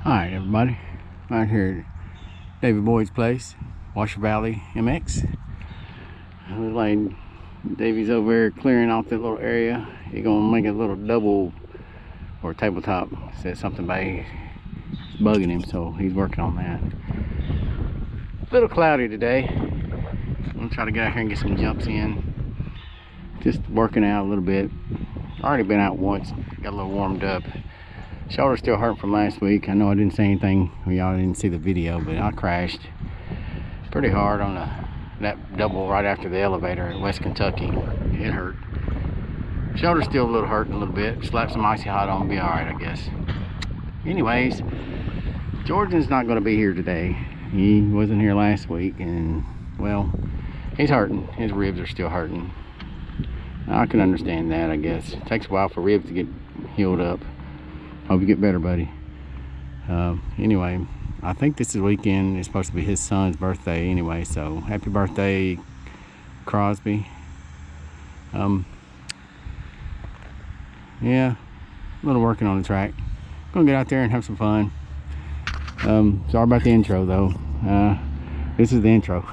Alright everybody, out here at David Boyd's place, Washer Valley MX. Looks like Davey's over there clearing out that little area. He's gonna make a little double or tabletop. Said something about it's bugging him, so he's working on that. A little cloudy today. I'm gonna try to get out here and get some jumps in. Just working out a little bit. Already been out once, got a little warmed up. Shoulder's still hurting from last week. I know I didn't say anything, y'all didn't see the video, but I crashed pretty hard on that double right after the elevator at West Kentucky. It hurt. Shoulder's still a little hurting a little bit. Slap some icy hot on, be alright, I guess. Anyways, Jordan's not going to be here today. He wasn't here last week, and well, he's hurting. His ribs are still hurting. I can understand that, I guess. It takes a while for ribs to get healed up. Hope you get better, buddy. Anyway, I think this is weekend. It's supposed to be his son's birthday anyway, so happy birthday, Crosby. Yeah, a little working on the track. Gonna get out there and have some fun. Sorry about the intro though. This is the intro.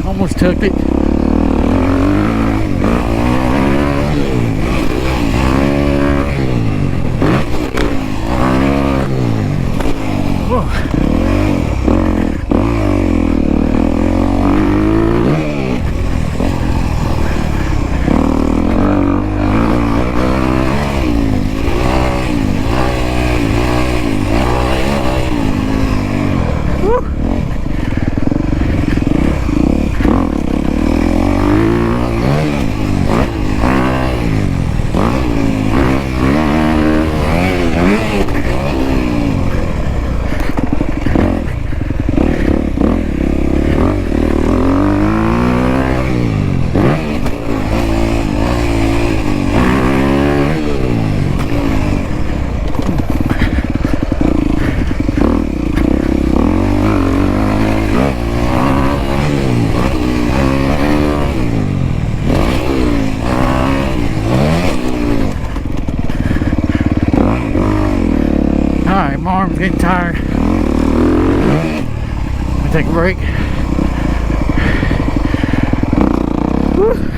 Almost took it. Whoa. Alright, my arm's getting tired. I'll take a break. Woo.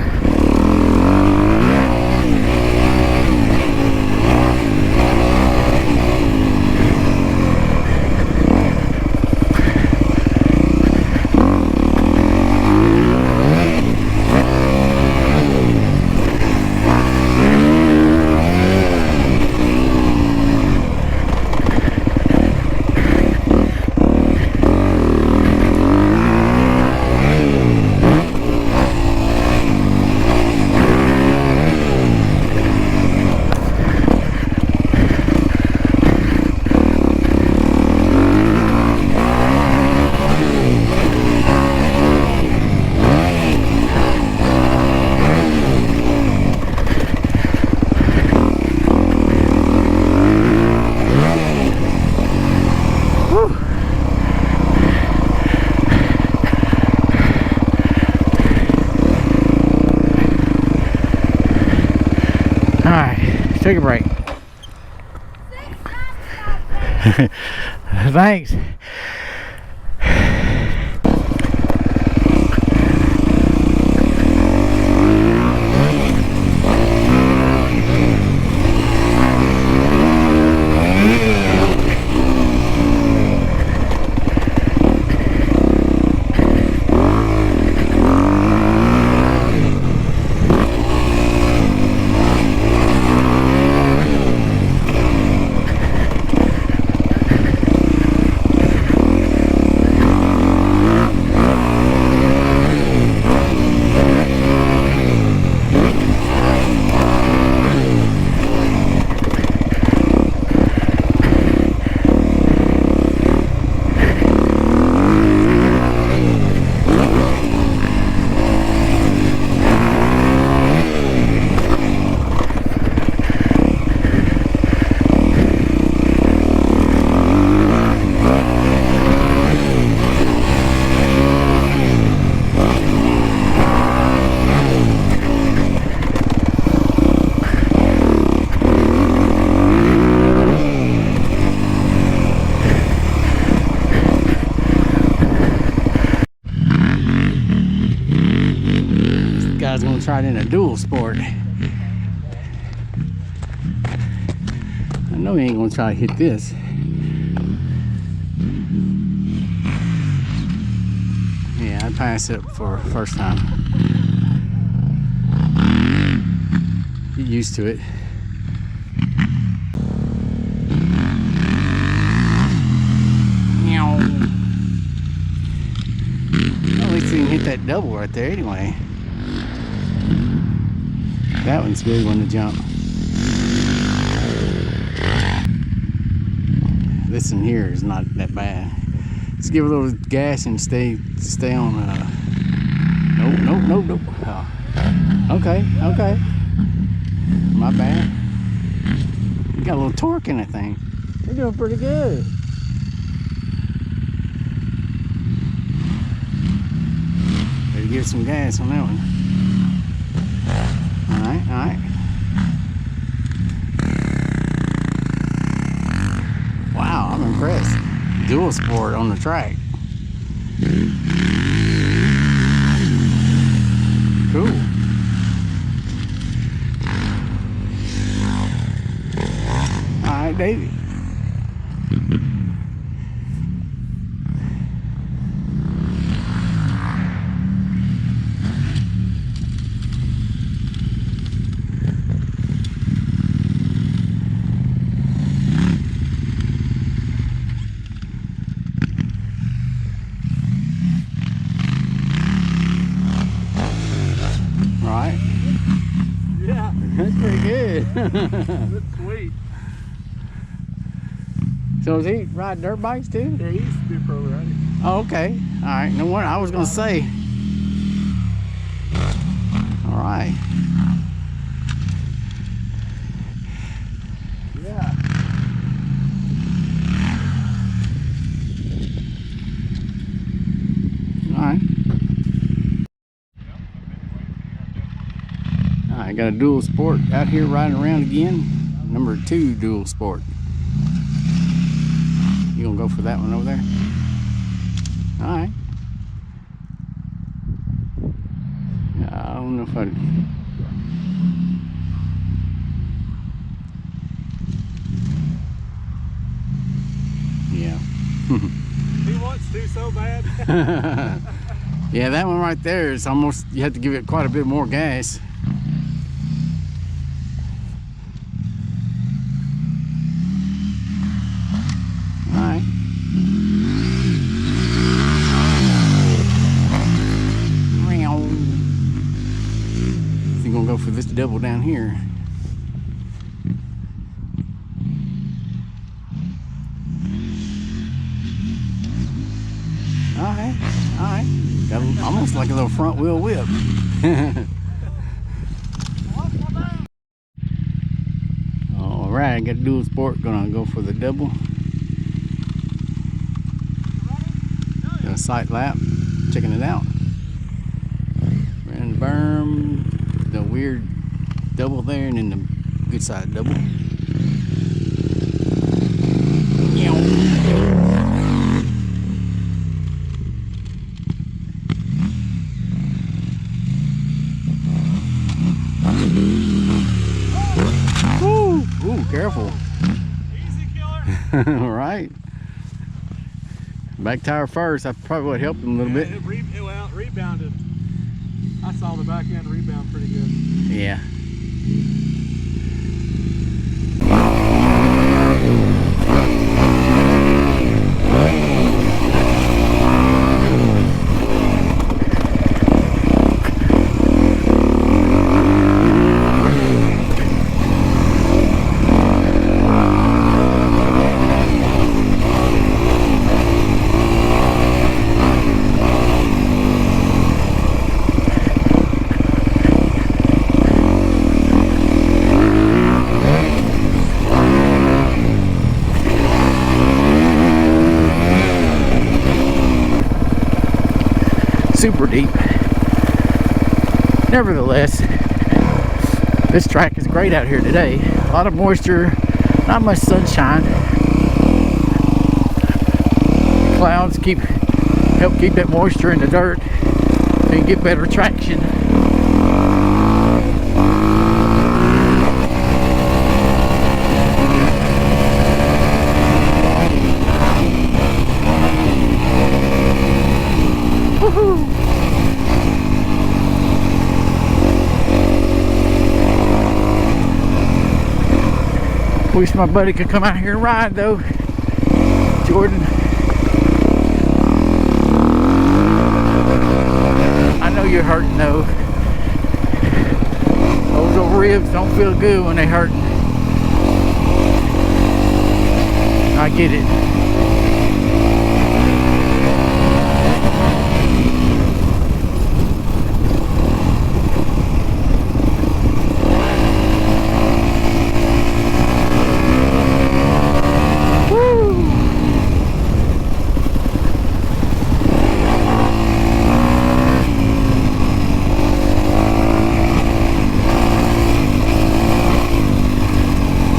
Alright, take a break. Thanks. try it in a dual sport. I know he ain't gonna try to hit this. Yeah, I passed it for first time. Get used to it. At least he can hit that double right there anyway. That one's a good one to jump. This one here is not that bad. Let's give a little gas and stay on. Nope. Oh. Okay. My bad. You got a little torque in that thing. You're doing pretty good. Better give some gas on that one. All right. Wow, I'm impressed. Dual sport on the track. Cool. All right, Davey. Right? Yeah. That's pretty good. That's sweet. So does he ride dirt bikes too? Yeah, he used to be pro riding. Oh, okay. All right. No wonder. I was gonna say. All right. Yeah. All right. All right. Got a dual sport out here riding around again. Number 2 dual sport. You gonna go for that one over there? All right. I don't know if I. Yeah. He wants to so bad. Yeah, that one right there is almost. You have to give it quite a bit more gas. All right. So you're gonna go for this double down here. All right. Got almost like a little front wheel whip. All right, got a dual sport. Gonna go for the double. Got a sight lap, checking it out. Ran the berm, the weird double there, and then the good side double. Ooh, careful. Easy killer. All right. Back tire first. I probably would help him a little bit. It rebounded. I saw the back end rebound pretty good. Yeah. Super deep. Nevertheless, this track is great out here today. A lot of moisture, not much sunshine. Clouds help keep that moisture in the dirt so you can get better traction. Woohoo! Wish my buddy could come out here and ride though. Jordan. I know you're hurting though. Those old ribs don't feel good when they hurt. I get it.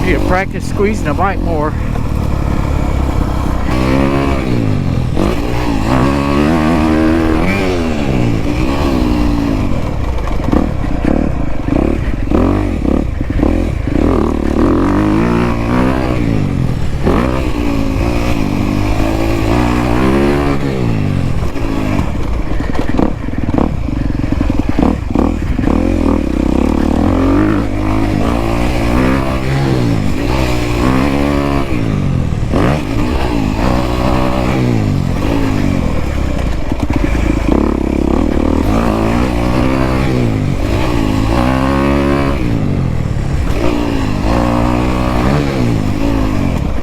Need to practice squeezing the bike more.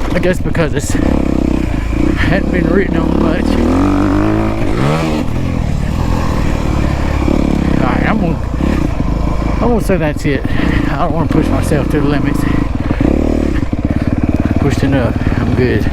I guess because it's hadn't been written on much. Alright, I'm gonna say that's it. I don't want to push myself to the limits. Pushed enough. I'm good.